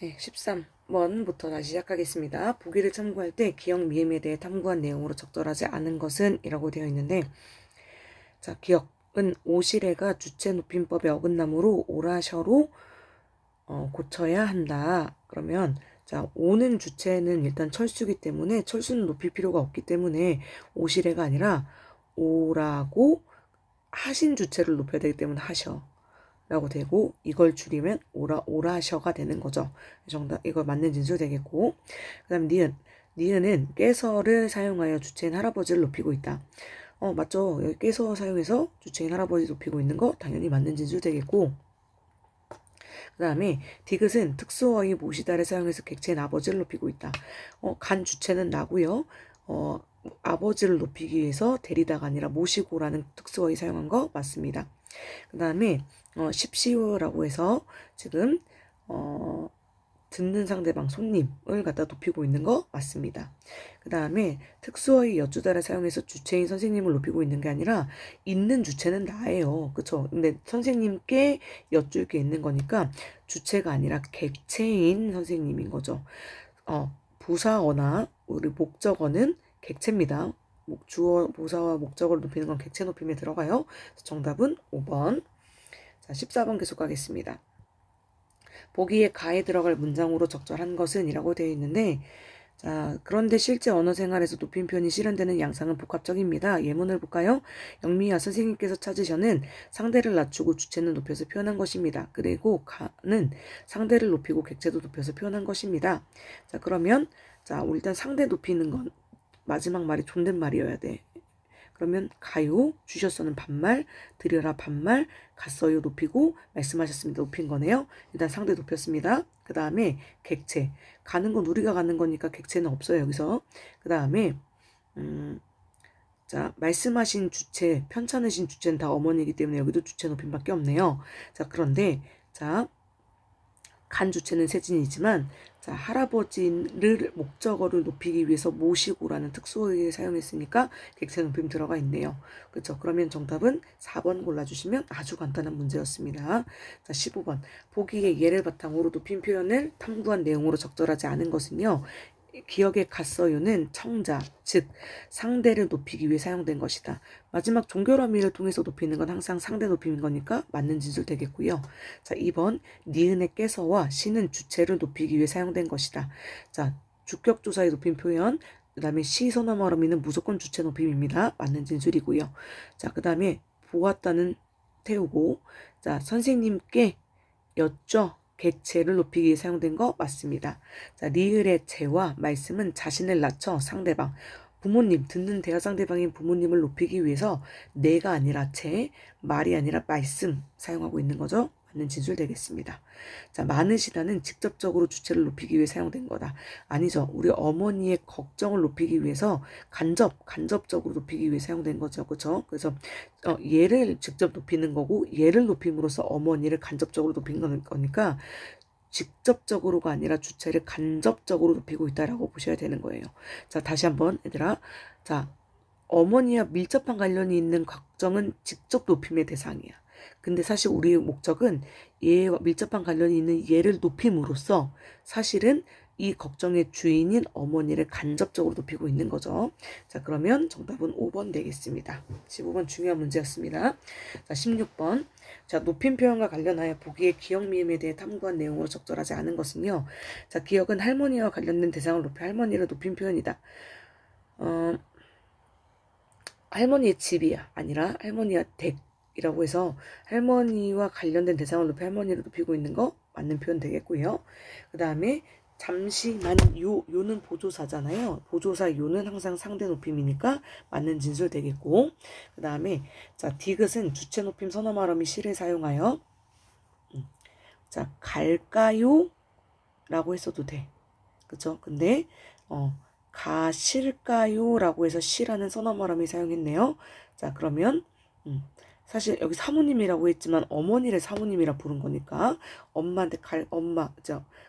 네, 13번부터 다시 시작하겠습니다. 보기를 참고할 때 기억 미음에 대해 탐구한 내용으로 적절하지 않은 것은 이라고 되어 있는데, 자, 기억은 오시래가 주체 높임법에 어긋나므로 오라셔로 고쳐야 한다. 그러면 자, 오는 주체는 일단 철수기 때문에 철수는 높일 필요가 없기 때문에 오시래가 아니라 오라고 하신 주체를 높여야 되기 때문에 하셔 라고 되고, 이걸 줄이면 오라셔가 되는 거죠. 정답, 이거 맞는 진술 되겠고, 그 다음 니은은 깨서를 사용하여 주체인 할아버지를 높이고 있다. 맞죠. 여기 깨서 사용해서 주체인 할아버지 높이고 있는 거 당연히 맞는 진술 되겠고, 그 다음에 디귿은 특수어의 모시다를 사용해서 객체인 아버지를 높이고 있다. 간 주체는 나고요. 아버지를 높이기 위해서 데리다가 아니라 모시고라는 특수어의 사용한 거 맞습니다. 그 다음에 십시오라고 해서 지금 듣는 상대방 손님을 갖다 높이고 있는 거 맞습니다. 그 다음에 특수어의 여주다를 사용해서 주체인 선생님을 높이고 있는 게 아니라 있는 주체는 나예요. 그쵸? 근데 선생님께 여쭐 게 있는 거니까 주체가 아니라 객체인 선생님인 거죠. 부사어나 우리 목적어는 객체입니다. 주어, 부사와 목적어를 높이는 건 객체 높임에 들어가요. 정답은 5번. 자, 14번 계속 가겠습니다. 보기에 가에 들어갈 문장으로 적절한 것은 이라고 되어 있는데, 자, 그런데 실제 언어 생활에서 높임 표현이 실현되는 양상은 복합적입니다. 예문을 볼까요? 영미야, 선생님께서 찾으셔는 상대를 낮추고 주체는 높여서 표현한 것입니다. 그리고 가는 상대를 높이고 객체도 높여서 표현한 것입니다. 자, 그러면 자, 일단 상대 높이는 건 마지막 말이 존댓말이어야 돼. 그러면 가요, 주셨어는 반말, 드려라 반말, 갔어요 높이고, 말씀하셨습니다 높인 거네요. 일단 상대 높였습니다. 그 다음에 객체, 가는 건 우리가 가는 거니까 객체는 없어요 여기서. 그 다음에 자, 말씀하신 주체, 편찮으신 주체는 다 어머니이기 때문에 여기도 주체 높임밖에 없네요. 자, 그런데 자, 간 주체는 세진이지만, 자, 할아버지를 목적어를 높이기 위해서 모시고라는 특수어를 사용했으니까 객체 높임 들어가 있네요. 그렇죠? 그러면 정답은 4번 골라주시면 아주 간단한 문제였습니다. 자, 15번. 보기에 예를 바탕으로 높임 표현을 탐구한 내용으로 적절하지 않은 것은요. 기억에 갔어요는 청자, 즉 상대를 높이기 위해 사용된 것이다. 마지막 종결어미를 통해서 높이는 건 항상 상대 높임인 거니까 맞는 진술 되겠고요. 자, 2번 니은의 깨서와 시는 주체를 높이기 위해 사용된 것이다. 자, 주격조사의 높임 표현, 그 다음에 시, 서너, 어미는 무조건 주체 높임입니다. 맞는 진술이고요. 자, 그 다음에 보았다는 태우고, 자, 선생님께 여쭤 객체를 높이기 위해 사용된 거 맞습니다. 자, 리을의 제와 말씀은 자신을 낮춰 상대방, 부모님, 듣는 대화 상대방인 부모님을 높이기 위해서 내가 아니라 제, 말이 아니라 말씀 사용하고 있는 거죠. 맞는 진술 되겠습니다. 자, 많으시다는 직접적으로 주체를 높이기 위해 사용된 거다. 아니죠. 우리 어머니의 걱정을 높이기 위해서 간접적으로 높이기 위해 사용된 거죠. 그렇죠? 그래서 얘를 직접 높이는 거고, 얘를 높임으로써 어머니를 간접적으로 높이는 거니까 직접적으로가 아니라 주체를 간접적으로 높이고 있다라고 보셔야 되는 거예요. 자, 다시 한번 얘들아. 자, 어머니와 밀접한 관련이 있는 걱정은 직접 높임의 대상이야. 근데 사실 우리의 목적은 얘와 밀접한 관련이 있는 얘를 높임으로써 사실은 이 걱정의 주인인 어머니를 간접적으로 높이고 있는 거죠. 자, 그러면 정답은 5번 되겠습니다. 15번 중요한 문제였습니다. 자, 16번. 자, 높임 표현과 관련하여 보기에 기억 미음에 대해 탐구한 내용으로 적절하지 않은 것은요. 자, 기억은 할머니와 관련된 대상을 높여 할머니를 높임 표현이다. 할머니의 집이야 아니라 할머니와 댁이라고 해서 할머니와 관련된 대상을 높여 할머니를 높이고 있는 거 맞는 표현 되겠고요. 그 다음에 잠시만 요는 보조사잖아요. 보조사 요는 항상 상대 높임이니까 맞는 진술 되겠고, 그 다음에 자, 디귿은 주체 높임 서너 말어미 시를 사용하여 자, 갈까요? 라고 했어도 돼. 그쵸? 근데 가실까요? 라고 해서 시라는 서너 말어미 사용했네요. 자, 그러면 사실 여기 사모님이라고 했지만 어머니를 사모님이라 부른 거니까 엄마한테 엄마,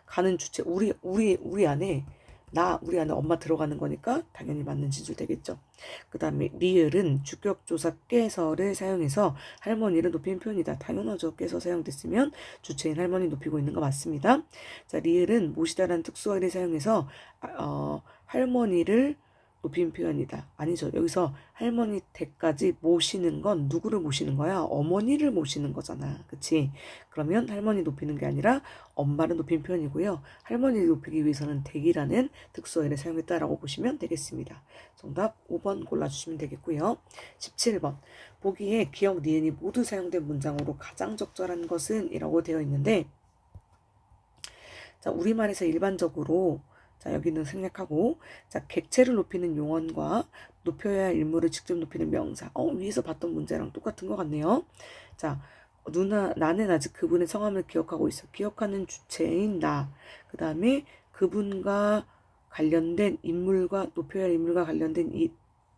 가는 주체 우리 안에 우리 안에 엄마 들어가는 거니까 당연히 맞는 진술 되겠죠. 그 다음에 리을은 주격조사 깨서를 사용해서 할머니를 높이는 표현이다. 당연하죠. 깨서 사용됐으면 주체인 할머니 높이고 있는 거 맞습니다. 자, 리을은 모시다라는 특수어를 사용해서 할머니를 높이는 표현이다. 아니죠. 여기서 할머니 댁까지 모시는 건 누구를 모시는 거야? 어머니를 모시는 거잖아. 그치? 그러면 할머니 높이는 게 아니라 엄마를 높이는 표현이고요. 할머니를 높이기 위해서는 댁이라는 특수어를 사용했다라고 보시면 되겠습니다. 정답 5번 골라주시면 되겠고요. 17번. 보기에 기역, 니은이 모두 사용된 문장으로 가장 적절한 것은? 이라고 되어 있는데, 자, 우리말에서 일반적으로 자, 여기는 생략하고, 자, 객체를 높이는 용언과 높여야 할 인물을 직접 높이는 명사. 위에서 봤던 문제랑 똑같은 것 같네요. 자, 나는 아직 그분의 성함을 기억하고 있어. 기억하는 주체인 나. 그 다음에 그분과 관련된 인물과, 높여야 할 인물과 관련된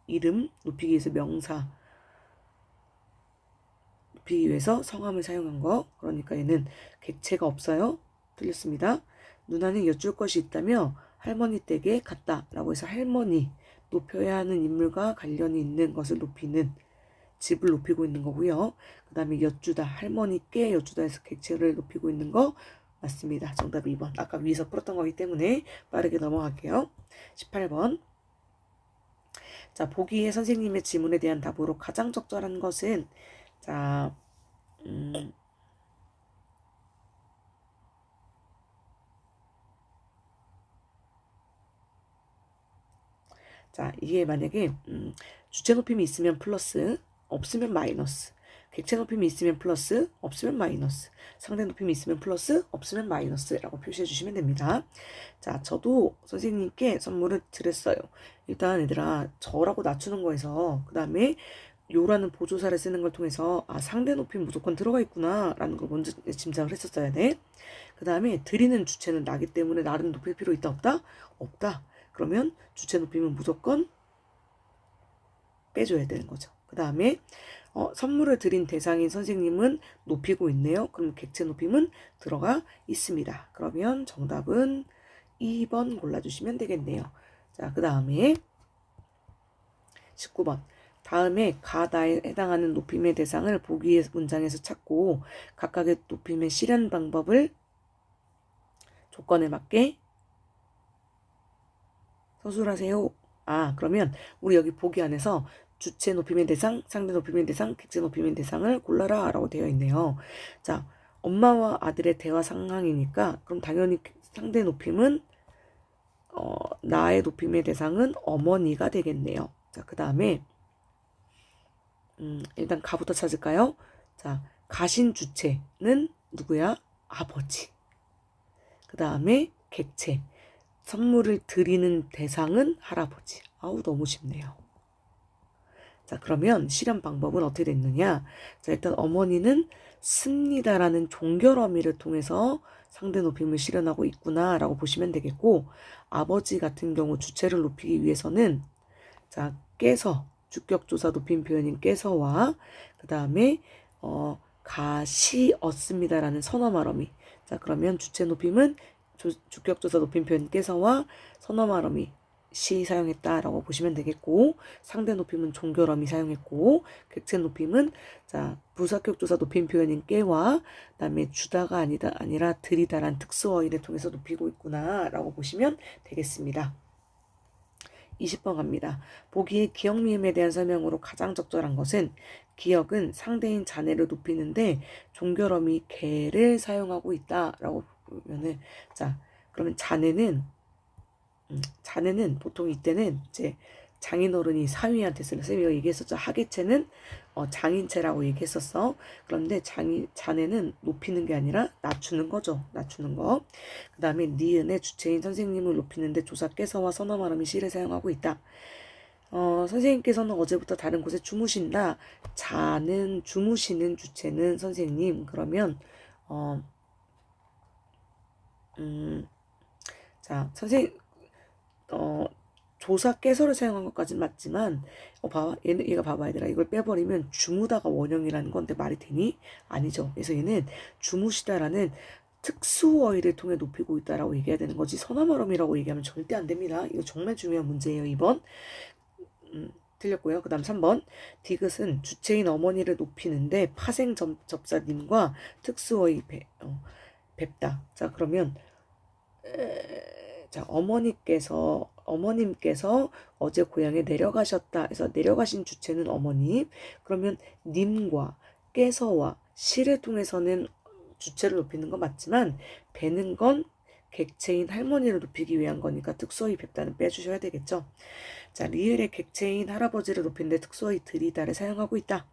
이름, 높이기 위해서 명사. 높이기 위해서 성함을 사용한 거. 그러니까 얘는 객체가 없어요. 틀렸습니다. 누나는 여쭐 것이 있다며 할머니 댁에 갔다 라고 해서 할머니, 높여야 하는 인물과 관련이 있는 것을 높이는, 집을 높이고 있는 거고요. 그 다음에 여쭈다, 할머니께 여쭈다 해서 객체를 높이고 있는 거 맞습니다. 정답 2번. 아까 위에서 풀었던 거기 때문에 빠르게 넘어갈게요. 18번. 자, 보기에 선생님의 질문에 대한 답으로 가장 적절한 것은, 자, 자, 이게 만약에 주체 높임이 있으면 플러스, 없으면 마이너스. 객체 높임이 있으면 플러스, 없으면 마이너스. 상대 높임이 있으면 플러스, 없으면 마이너스라고 표시해 주시면 됩니다. 자, 저도 선생님께 선물을 드렸어요. 일단 얘들아, 저라고 낮추는 거에서 그 다음에 요라는 보조사를 쓰는 걸 통해서 상대 높임 무조건 들어가 있구나 라는 걸 먼저 짐작을 했었어야 돼. 그 다음에 드리는 주체는 나기 때문에 나를 높일 필요 있다 없다? 없다. 그러면 주체 높이면 무조건 빼줘야 되는 거죠. 그 다음에 선물을 드린 대상인 선생님은 높이고 있네요. 그럼 객체 높임은 들어가 있습니다. 그러면 정답은 2번 골라주시면 되겠네요. 자, 그 다음에 19번. 다음에 가다에 해당하는 높임의 대상을 보기의 문장에서 찾고 각각의 높임의 실현 방법을 조건에 맞게 서술하세요. 그러면 우리 여기 보기 안에서 주체 높임의 대상, 상대 높임의 대상, 객체 높임의 대상을 골라라 라고 되어 있네요. 자, 엄마와 아들의 대화 상황이니까 그럼 당연히 상대 높임은 나의 높임의 대상은 어머니가 되겠네요. 자, 그 다음에 일단 가부터 찾을까요? 자, 가신 주체는 누구야? 아버지. 그 다음에 객체. 선물을 드리는 대상은 할아버지. 너무 쉽네요. 자, 그러면 실현 방법은 어떻게 됐느냐? 자, 일단 어머니는 씁니다라는 종결 어미를 통해서 상대 높임을 실현하고 있구나 라고 보시면 되겠고, 아버지 같은 경우 주체를 높이기 위해서는 자, 깨서, 주격조사 높임 표현인 깨서와 그 다음에 가시었습니다라는 선어말 어미. 자, 그러면 주체 높임은 주격조사 높임 표현 깨서와 선어말 어미 시 사용했다라고 보시면 되겠고, 상대 높임은 종결어미 사용했고, 객체 높임은 자 부사격조사 높임 표현인 깨와 그다음에 주다가 아니라 드리다란 특수어휘를 통해서 높이고 있구나라고 보시면 되겠습니다. 20번 갑니다. 보기에 기역 미음에 대한 설명으로 가장 적절한 것은 기역은 상대인 자네를 높이는데 종결어미 개를 사용하고 있다라고 보면은 자 그러면 자네는 보통 이때는 이제 장인어른이 사위한테 쓰는 쌤이 얘기했었죠. 하계체는 장인체라고 얘기했었어. 그런데 자네는 높이는 게 아니라 낮추는 거죠. 낮추는 거. 그 다음에 니은의 주체인 선생님을 높이는데 조사께서와 선어말음이 시를 사용하고 있다. 선생님께서는 어제부터 다른 곳에 주무신다. 자는 주무시는 주체는 선생님. 그러면 자 선생님 조사 깨서를 사용한 것까지는 맞지만 봐봐 얘가 봐봐 얘들아 이걸 빼버리면 주무다가 원형이라는 건데 말이 되니? 아니죠. 그래서 얘는 주무시다라는 특수어휘를 통해 높이고 있다라고 얘기해야 되는 거지 선어머럼이라고 얘기하면 절대 안 됩니다. 이거 정말 중요한 문제예요. 2번. 틀렸고요. 그 다음 3번. 디귿은 주체인 어머니를 높이는데 파생 접사님과 특수어휘 뵙다. 자, 그러면 자, 어머님께서 어제 고향에 내려가셨다 해서 내려가신 주체는 어머님. 그러면 님과 깨서와 시를 통해서는 주체를 높이는 건 맞지만 배는 건 객체인 할머니를 높이기 위한 거니까 특수어휘 뵙다는 빼주셔야 되겠죠. 자, 리을의 객체인 할아버지를 높이는데 특수어휘 들이다를 사용하고 있다.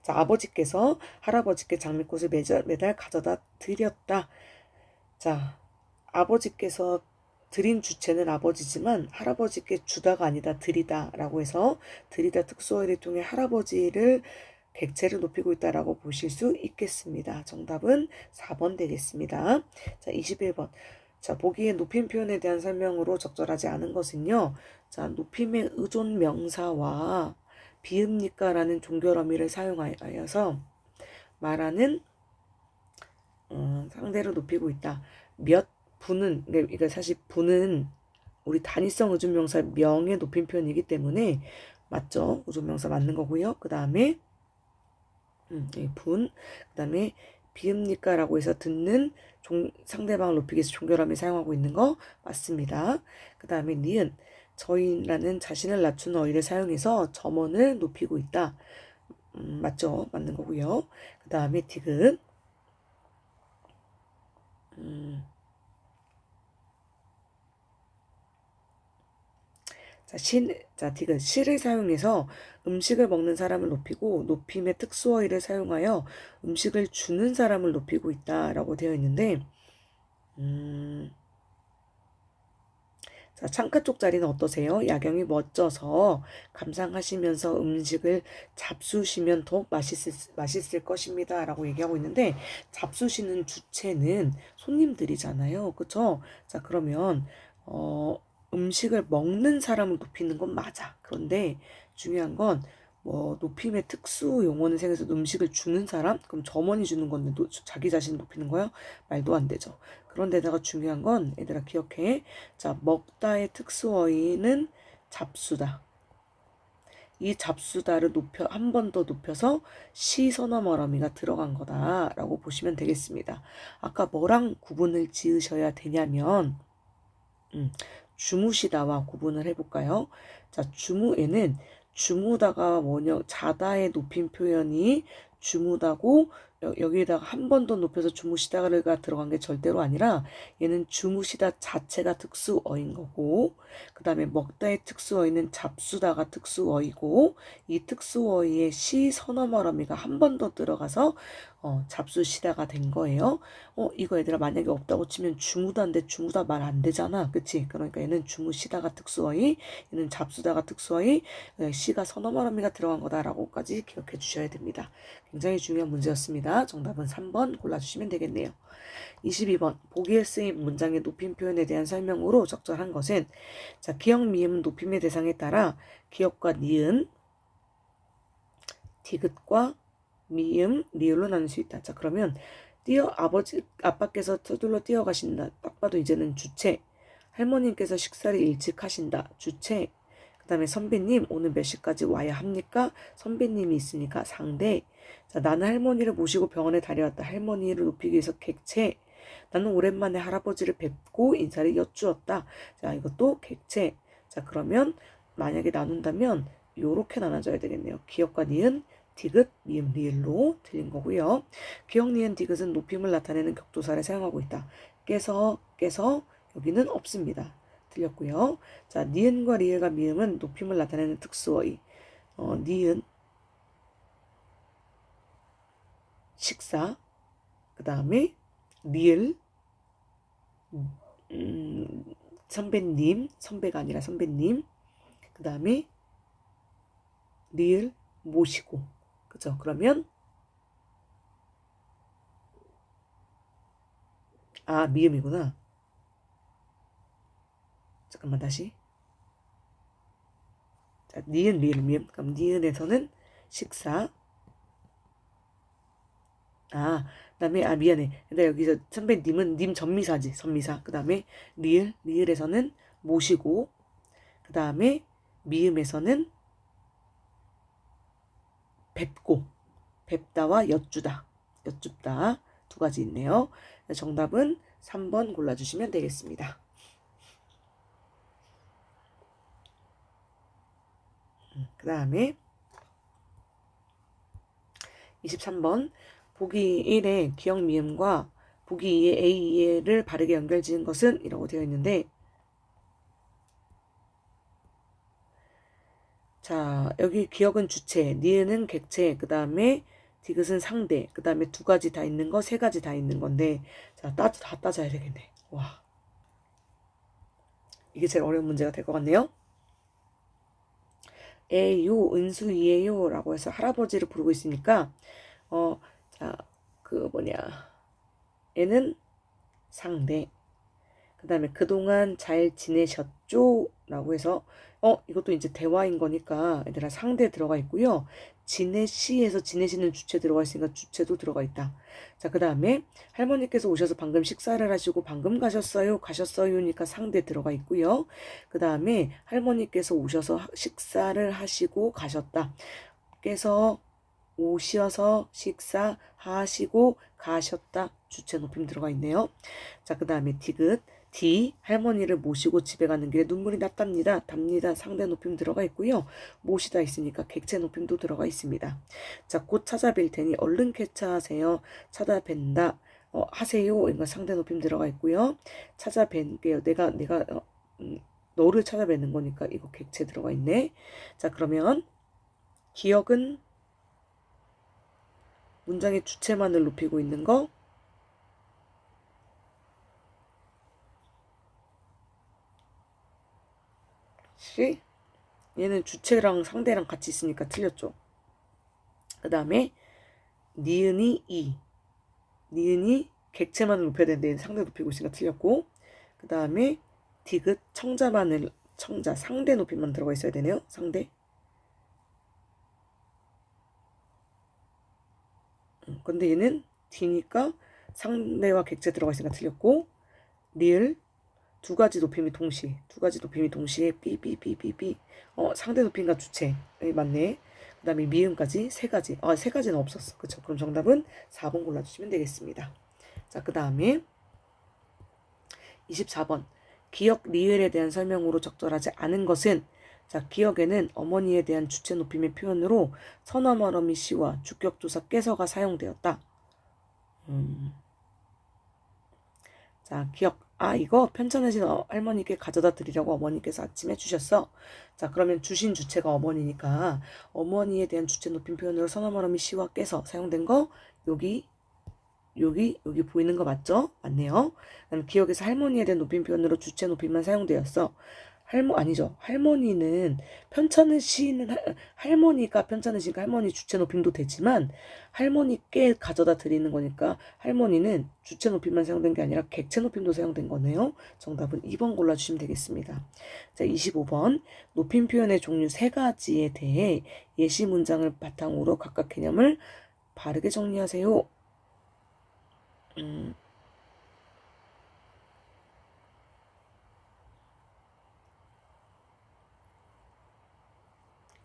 자, 아버지께서 할아버지께 장미꽃을 매달 가져다 드렸다. 자, 아버지께서 드린 주체는 아버지지만 할아버지께 주다가 아니다 드리다 라고 해서 드리다 특수어휘를 통해 할아버지를 객체를 높이고 있다라고 보실 수 있겠습니다. 정답은 4번 되겠습니다. 자, 21번. 자, 보기에 높임 표현에 대한 설명으로 적절하지 않은 것은요. 자, 높임의 의존 명사와 비읍니까 라는 종결어미를 사용하여서 말하는 상대를 높이고 있다. 몇 분은, 그러니까 사실 분은 우리 단위성 의존명사 명의 높임 표현이기 때문에 맞죠? 의존명사 맞는 거고요. 그 다음에 분, 그 다음에 비읍니까 라고 해서 듣는 상대방을 높이기 위해서 종결어미 사용하고 있는 거 맞습니다. 그 다음에 니은, 저희라는 자신을 낮추는 어휘를 사용해서 점원을 높이고 있다. 맞죠? 맞는 거고요. 그 다음에 디귿, 디귿, 시를 사용해서 음식을 먹는 사람을 높이고 높임의 특수어휘를 사용하여 음식을 주는 사람을 높이고 있다라고 되어 있는데 자, 창가 쪽 자리는 어떠세요? 야경이 멋져서 감상하시면서 음식을 잡수시면 더욱 맛있을 것입니다. 라고 얘기하고 있는데 잡수시는 주체는 손님들이잖아요. 그쵸? 자, 그러면 음식을 먹는 사람을 높이는 건 맞아. 그런데 중요한 건 높임의 특수 용어는 생겨서 음식을 주는 사람? 그럼 점원이 주는 건데 자기 자신 높이는 거야? 말도 안 되죠. 그런데다가 중요한 건 얘들아 기억해. 자, 먹다의 특수어휘는 잡수다. 이 잡수다를 한 번 더 높여서 시선어머러미가 들어간 거다라고 보시면 되겠습니다. 아까 뭐랑 구분을 지으셔야 되냐면 주무시다와 구분을 해볼까요? 자, 주무에는 주무다가 자다의 높임 표현이 주무다고 여기에다가 한 번 더 높여서 주무시다가 들어간 게 절대로 아니라 얘는 주무시다 자체가 특수어인 거고 그 다음에 먹다의 특수어이는 잡수다가 특수어이고 이 특수어이의 시선어머러미가 한 번 더 들어가서 잡수시다가 된 거예요. 이거 얘들아 만약에 없다고 치면 주무다인데 주무다 말 안 되잖아. 그치? 그러니까 얘는 주무시다가 특수어이, 얘는 잡수다가 특수어이, 시가 선어머러미가 들어간 거다라고까지 기억해 주셔야 됩니다. 굉장히 중요한 문제였습니다. 정답은 3번 골라주시면 되겠네요. 22번 보기에 쓰인 문장의 높임 표현에 대한 설명으로 적절한 것은 자, 기역, 미음, 높임의 대상에 따라 기역과 니은, 디귿과 미음, 리을로 나눌 수 있다. 자, 그러면 아빠께서 서둘러 뛰어가신다. 딱 봐도 이제는 주체. 할머님께서 식사를 일찍 하신다. 주체. 그 다음에 선배님 오늘 몇 시까지 와야 합니까? 선배님이 있으니까 상대. 자, 나는 할머니를 모시고 병원에 다녀왔다. 할머니를 높이기 위해서 객체. 나는 오랜만에 할아버지를 뵙고 인사를 여쭈었다. 자, 이것도 객체. 자, 그러면 만약에 나눈다면 요렇게 나눠져야 되겠네요. 기역과 니은, 디귿, 미음, 리을로 틀린 거고요. 기역, 니은, 디귿은 높임을 나타내는 격조사를 사용하고 있다. 깨서 여기는 없습니다. 틀렸고요. 자, 니은과 리을과 미음은 높임을 나타내는 특수어휘. 니은 식사, 그 다음에 리을 선배님, 선배가 아니라 선배님, 그 다음에 리을 모시고, 그죠? 그러면 미음이구나. 잠깐만 다시. 자, 니은, 리을, 미음. 그럼 니은에서는 식사. 그다음에 미안해. 근데 여기서 선배님은 님 전미사지. 선미사. 그다음에 리을에서는 모시고 그다음에 미음에서는 뵙고 뵙다와 엿주다. 엿줍다. 두 가지 있네요. 정답은 3번 골라주시면 되겠습니다. 그 다음에 23번 보기 1에 기역 미음과 보기 2에 A를 바르게 연결지은 것은 이라고 되어 있는데 자 여기 기역은 주체, 니은은 객체, 그 다음에 디귿은 상대, 그 다음에 두 가지 다 있는 거, 세 가지 다 있는 건데 자 다 따져야 되겠네. 와 이게 제일 어려운 문제가 될 것 같네요. 에요 은수이에요 라고 해서 할아버지를 부르고 있으니까 자 그 뭐냐 얘는 상대, 그 다음에 그동안 잘 지내셨죠? 라고 해서 이것도 이제 대화인 거니까 얘들아 상대 들어가 있고요. 지내시에서 지내시는 주체 들어가 있으니까 주체도 들어가 있다. 자, 그 다음에 할머니께서 오셔서 방금 식사를 하시고 방금 가셨어요니까 상대 들어가 있고요. 그 다음에 할머니께서 오셔서 식사를 하시고 가셨다. 께서 오셔서 식사하시고 가셨다. 주체 높임 들어가 있네요. 자, 그 다음에 디귿 D 할머니를 모시고 집에 가는 길에 눈물이 났답니다. 답니다. 상대 높임 들어가 있고요. 모시다 있으니까 객체 높임도 들어가 있습니다. 자, 곧 찾아뵐 테니 얼른 쾌차하세요. 찾아뵌다. 하세요. 이거 상대 높임 들어가 있고요. 찾아뵐게요. 내가 너를 찾아뵙는 거니까 이거 객체 들어가 있네. 자, 그러면 기억은 문장의 주체만을 높이고 있는 거. 얘는 주체랑 상대랑 같이 있으니까 틀렸죠. 그 다음에 니은이 니은이 객체만을 높여야 되는데 얘는 상대 높이고 있으니까 틀렸고, 그 다음에 디귿 청자만을 상대 높이만 들어가 있어야 되네요. 상대. 근데 얘는 D니까 상대와 객체 들어가 있으니까 틀렸고, 리을 두 가지 높임이 동시에 삐삐삐삐삐 상대 높임과 주체 맞네. 그 다음에 미음까지 세 가지는 없었어. 그쵸? 그럼 정답은 4번 골라주시면 되겠습니다. 자, 그 다음에 24번 기역 리을에 대한 설명으로 적절하지 않은 것은, 자, 기역에는 어머니에 대한 주체 높임의 표현으로 서너머러미 씨와 주격조사 깨서가 사용되었다. 자, 기역 이거 편찮으신 할머니께 가져다 드리려고 어머니께서 아침에 주셨어. 자, 그러면 주신 주체가 어머니니까 어머니에 대한 주체 높임 표현으로 서너머러미 씨와 깨서 사용된 거 여기 보이는 거 맞죠? 맞네요. 그다음 기억에서 할머니에 대한 높임 표현으로 주체 높임만 사용되었어. 아니죠. 할머니는 할머니가 편찮으시니까 할머니 주체 높임도 되지만 할머니께 가져다 드리는 거니까 할머니는 주체 높임만 사용된 게 아니라 객체 높임도 사용된 거네요. 정답은 2번 골라주시면 되겠습니다. 자, 25번 높임 표현의 종류 3가지에 대해 예시 문장을 바탕으로 각각 개념을 바르게 정리하세요.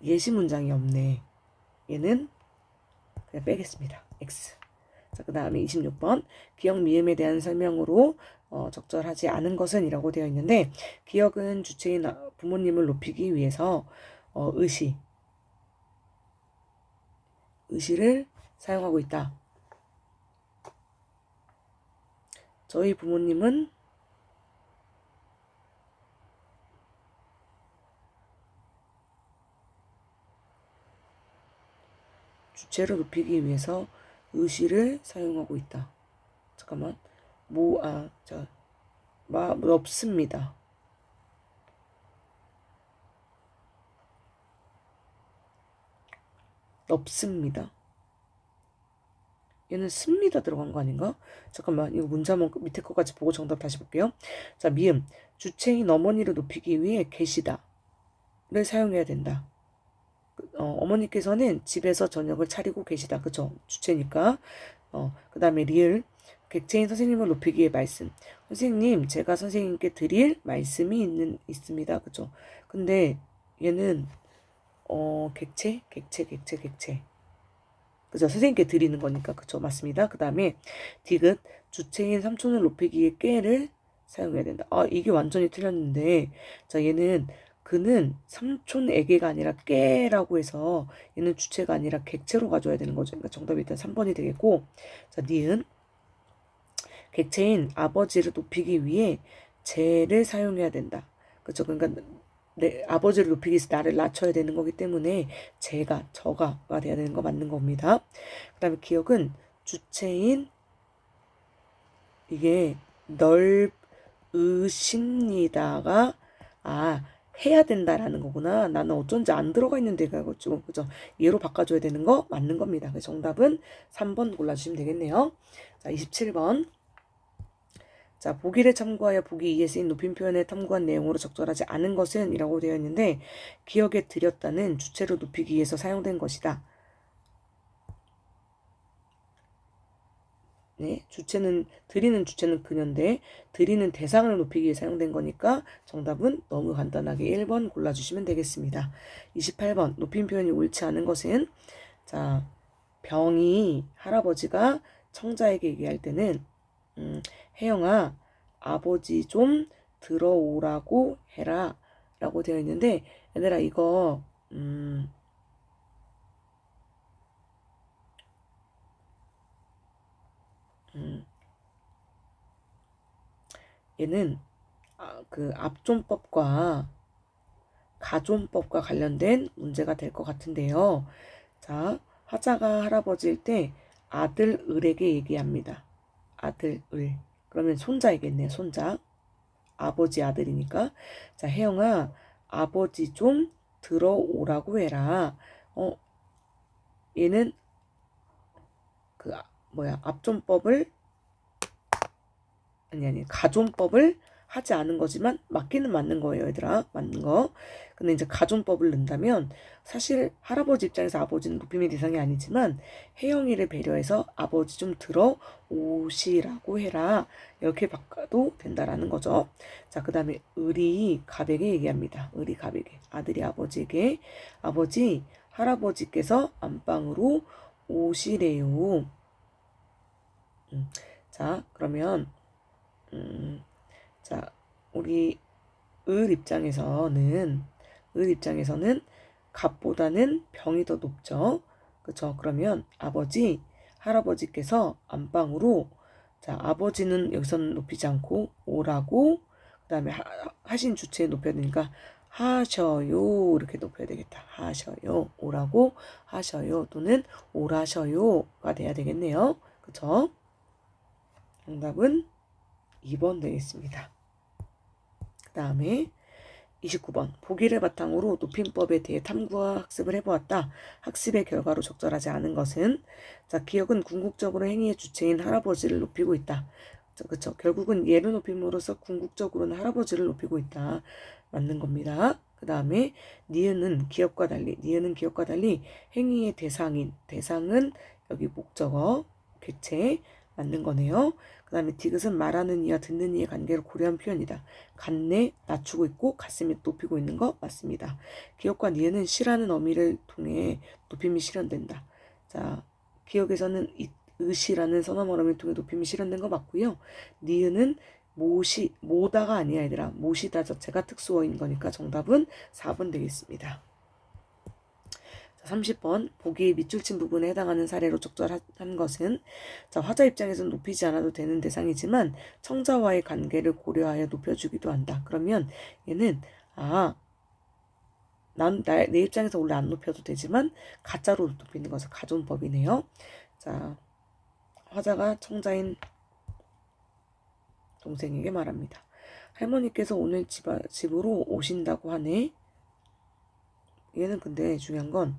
예시 문장이 없네. 얘는 그냥 빼겠습니다. X. 자, 그 다음에 26번 기역 미음에 대한 설명으로 적절하지 않은 것은 이라고 되어 있는데, 기역은 주체인 부모님을 높이기 위해서 의시를 사용하고 있다. 저희 부모님은 주체를 높이기 위해서 의시를 사용하고 있다. 잠깐만. 높습니다. 높습니다. 얘는 씁니다 들어간 거 아닌가? 잠깐만, 이거 문제 한번 밑에 거까지 보고 정답 다시 볼게요. 자, 미음 주체인 어머니를 높이기 위해 계시다를 사용해야 된다. 어머니께서는 집에서 저녁을 차리고 계시다. 그쵸? 주체니까. 그 다음에 리을. 객체인 선생님을 높이기 위해 말씀. 선생님, 제가 선생님께 드릴 말씀이 있습니다. 그죠? 근데 얘는 객체. 그죠? 선생님께 드리는 거니까. 그죠? 맞습니다. 그 다음에 디귿. 주체인 삼촌을 높이기 위해 깨를 사용해야 된다. 이게 완전히 틀렸는데, 자, 얘는 그는 삼촌에게가 아니라 깨라고 해서 얘는 주체가 아니라 객체로 가져야 되는 거죠. 그러니까 정답이 일단 3번이 되겠고, 자, 니은. 객체인 아버지를 높이기 위해 제를 사용해야 된다. 그죠? 그러니까 내 아버지를 높이기 위해서 나를 낮춰야 되는 거기 때문에 저가가 돼야 되는 거 맞는 겁니다. 그 다음에 기억은 주체인 이게 넓으십니다가 해야 된다라는 거구나. 나는 어쩐지 안 들어가 있는데 그죠? 얘로 바꿔줘야 되는 거 맞는 겁니다. 그래서 정답은 3번 골라주시면 되겠네요. 자, 27번. 자, 보기를 참고하여 보기 2에 쓰인 높임 표현을 탐구한 내용으로 적절하지 않은 것은 이라고 되어 있는데 기억에 들였다는 주체로 높이기 위해서 사용된 것이다. 네, 드리는 주체는 그녀인데 드리는 대상을 높이기 위해 사용된 거니까 정답은 너무 간단하게 1번 골라주시면 되겠습니다. 28번 높임 표현이 옳지 않은 것은 자, 병이 할아버지가 청자에게 얘기할 때는 혜영아 아버지 좀 들어오라고 해라 라고 되어 있는데 얘들아 이거 얘는 그 압존법과 가존법과 관련된 문제가 될 것 같은데요. 자, 화자가 할아버지일 때 아들을에게 얘기합니다. 아들을. 그러면 손자이겠네요. 손자. 아버지 아들이니까. 자, 혜영아 아버지 좀 들어오라고 해라. 얘는 압존법을 아니 가존법을 하지 않은 거지만 맞기는 맞는 거예요, 얘들아. 맞는 거. 근데 이제 가존법을 넣는다면 사실 할아버지 입장에서 아버지는 높임의 대상이 아니지만 혜영이를 배려해서 아버지 좀 들어오시라고 해라. 이렇게 바꿔도 된다라는 거죠. 자, 그 다음에 을이 갑에게 얘기합니다. 을이 갑에게. 아들이 아버지에게 아버지 할아버지께서 안방으로 오시래요. 자, 그러면 자, 우리 을 입장에서는 갑보다는 병이 더 높죠. 그쵸? 그러면 할아버지께서 안방으로 자, 아버지는 여기서는 높이지 않고 오라고 그 다음에 하신 주체에 높여야 되니까 하셔요 이렇게 높여야 되겠다. 하셔요. 오라고 하셔요 또는 오라셔요가 돼야 되겠네요. 그쵸? 정답은 2번 되겠습니다. 그 다음에 29번 보기를 바탕으로 높임법에 대해 탐구와 학습을 해보았다. 학습의 결과로 적절하지 않은 것은 자, 기억은 궁극적으로 행위의 주체인 할아버지를 높이고 있다. 그쵸? 결국은 얘를 높임으로써 궁극적으로는 할아버지를 높이고 있다. 맞는 겁니다. 그 다음에 니은은 기억과 달리 행위의 대상은 여기 목적어 객체 맞는 거네요. 그 다음에 디귿은 말하는 이와 듣는 이의 관계를 고려한 표현이다. 같네 낮추고 있고 가슴이 높이고 있는 거 맞습니다. 기억과 니은은 시라는 어미를 통해 높임이 실현된다. 자, 기억에서는 으시라는 선어머럼을 통해 높임이 실현된 거 맞고요. 니은은 모다가 아니야 얘들아. 모시다 자체가 특수어인 거니까 정답은 4번 되겠습니다. 30번 보기의 밑줄 친 부분에 해당하는 사례로 적절한 것은 자, 화자 입장에서는 높이지 않아도 되는 대상이지만 청자와의 관계를 고려하여 높여주기도 한다. 그러면 얘는 내 입장에서 원래 안 높여도 되지만 가짜로 높이는 것은 가존법이네요. 자, 화자가 청자인 동생에게 말합니다. 할머니께서 오늘 집으로 오신다고 하네. 얘는 근데 중요한 건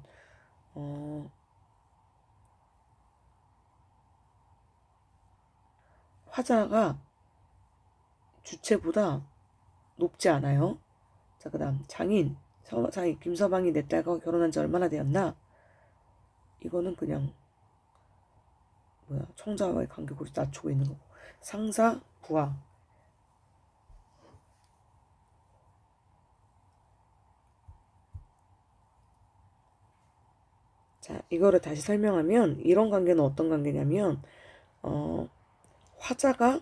화자가 주체보다 높지 않아요. 자, 그 다음 장인 김서방이 내 딸과 결혼한 지 얼마나 되었나? 이거는 그냥 청자와의 간격으로 낮추고 있는 거고. 상사, 부하. 자, 이거를 다시 설명하면 이런 관계는 어떤 관계냐면 화자가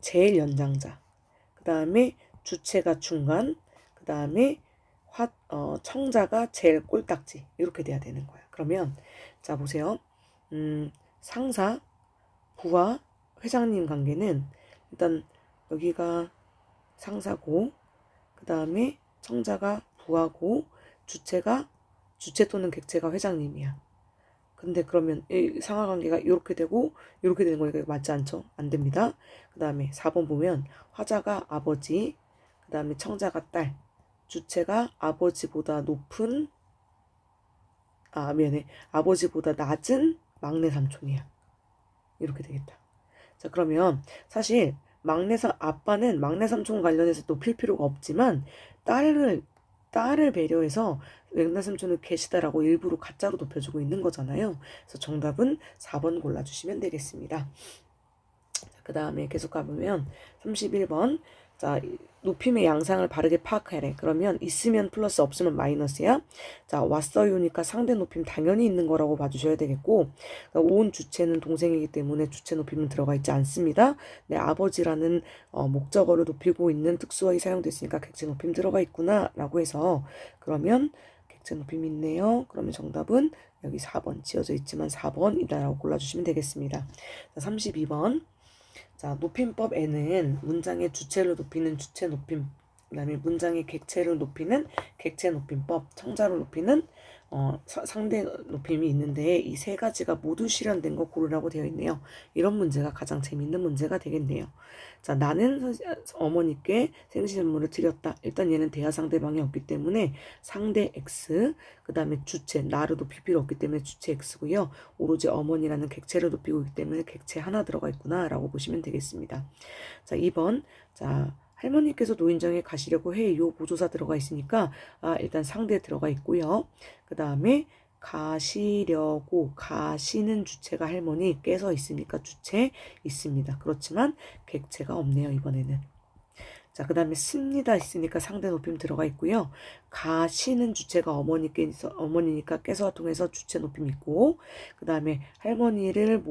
제일 연장자, 그 다음에 주체가 중간, 그 다음에 청자가 제일 꼴딱지, 이렇게 돼야 되는 거야. 그러면 자 보세요. 상사, 부하, 회장님 관계는 일단 여기가 상사고, 그 다음에 청자가 부하고, 주체 또는 객체가 회장님이야. 근데 그러면 이 상하관계가 이렇게 되고 이렇게 되는 거니까 맞지 않죠? 안 됩니다. 그 다음에 4번 보면 화자가 아버지, 그 다음에 청자가 딸, 주체가 아버지보다 낮은 막내 삼촌이야. 이렇게 되겠다. 자, 그러면 사실 아빠는 막내 삼촌 관련해서 높일 필요가 없지만 딸을 배려해서 막내 삼촌은 계시다라고 일부러 가짜로 높여주고 있는 거잖아요. 그래서 정답은 4번 골라주시면 되겠습니다. 그 다음에 계속 가보면 31번. 자, 높임의 양상을 바르게 파악하래. 그러면 있으면 플러스, 없으면 마이너스야. 자, 왔어요니까 상대 높임 당연히 있는 거라고 봐주셔야 되겠고, 그러니까 온 주체는 동생이기 때문에 주체 높임은 들어가 있지 않습니다. 내 아버지라는 목적어를 높이고 있는 특수어이 사용됐으니까 객체 높임 들어가 있구나 라고 해서, 그러면 객체 높임 있네요. 그러면 정답은 여기 4번 지어져 있지만 4번이다라고 골라주시면 되겠습니다. 자, 32번. 자, 높임법에는 문장의 주체를 높이는 주체 높임, 그 다음에 문장의 객체를 높이는 객체 높임법, 청자를 높이는 상대 높임이 있는데 이 세 가지가 모두 실현된 거 고르라고 되어 있네요. 이런 문제가 가장 재밌는 문제가 되겠네요. 자, 나는 어머니께 생신 선물을 드렸다. 일단 얘는 대하 상대방이 없기 때문에 상대 X, 그 다음에 주체, 나를 높일 필요 없기 때문에 주체 X고요. 오로지 어머니라는 객체를 높이고 있기 때문에 객체 하나 들어가 있구나 라고 보시면 되겠습니다. 자, 2번. 자, 할머니께서 노인정에 가시려고 해요. 보조사 들어가 있으니까 일단 상대 들어가 있고요. 그 다음에 가시는 주체가 할머니께서 있으니까 주체 있습니다. 그렇지만 객체가 없네요, 이번에는. 자, 그 다음에 씁니다 있으니까 상대 높임 들어가 있고요. 가시는 주체가 어머니니까 깨서와 통해서 주체 높임 있고, 그 다음에 할머니를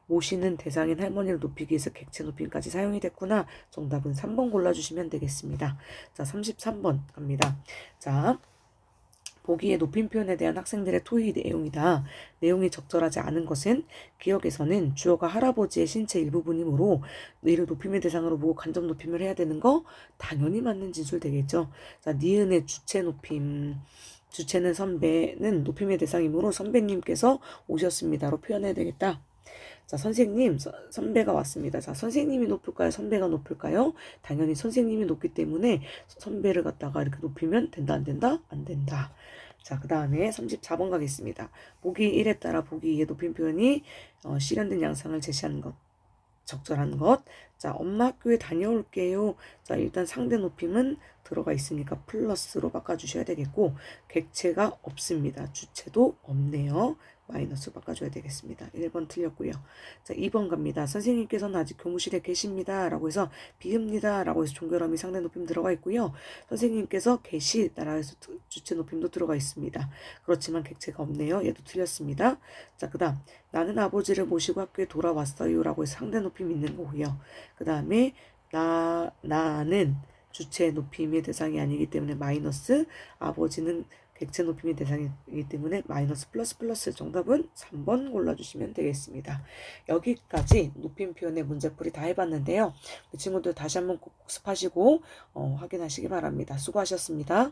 모시는 대상인 할머니를 높이기 위해서 객체 높임까지 사용이 됐구나. 정답은 3번 골라주시면 되겠습니다. 자, 33번 갑니다. 자, 보기의 높임 표현에 대한 학생들의 토의 내용이다. 내용이 적절하지 않은 것은 기억에서는 주어가 할아버지의 신체 일부분이므로 이를 높임의 대상으로 보고 간접 높임을 해야 되는 거 당연히 맞는 진술 되겠죠. 자, 니은의 주체 높임. 주체는 선배는 높임의 대상이므로 선배님께서 오셨습니다로 표현해야 되겠다. 자, 선생님, 선배가 왔습니다. 자, 선생님이 높을까요? 선배가 높을까요? 당연히 선생님이 높기 때문에 선배를 갖다가 이렇게 높이면 된다, 안 된다? 안 된다. 자, 그 다음에 34번 가겠습니다. 보기 1에 따라 보기 2의 높임 표현이 실현된 양상을 제시하는 것. 적절한 것. 자, 엄마 학교에 다녀올게요. 자, 일단 상대 높임은 들어가 있으니까 플러스로 바꿔주셔야 되겠고, 객체가 없습니다. 주체도 없네요. 마이너스 바꿔줘야 되겠습니다. 1번 틀렸고요. 자, 2번 갑니다. 선생님께서는 아직 교무실에 계십니다. 라고 해서 비읍니다. 라고 해서 종결음이 상대 높임 들어가 있고요. 선생님께서 계시다라고 해서 주체 높임도 들어가 있습니다. 그렇지만 객체가 없네요. 얘도 틀렸습니다. 자, 그 다음 나는 아버지를 모시고 학교에 돌아왔어요. 라고 해서 상대 높임 있는 거고요. 그 다음에 나는 주체 높임의 대상이 아니기 때문에 마이너스, 아버지는 객체 높임의 대상이기 때문에 마이너스 플러스 정답은 3번 골라주시면 되겠습니다. 여기까지 높임 표현의 문제풀이 다 해봤는데요. 친구들 다시 한번 꼭 복습하시고 확인하시기 바랍니다. 수고하셨습니다.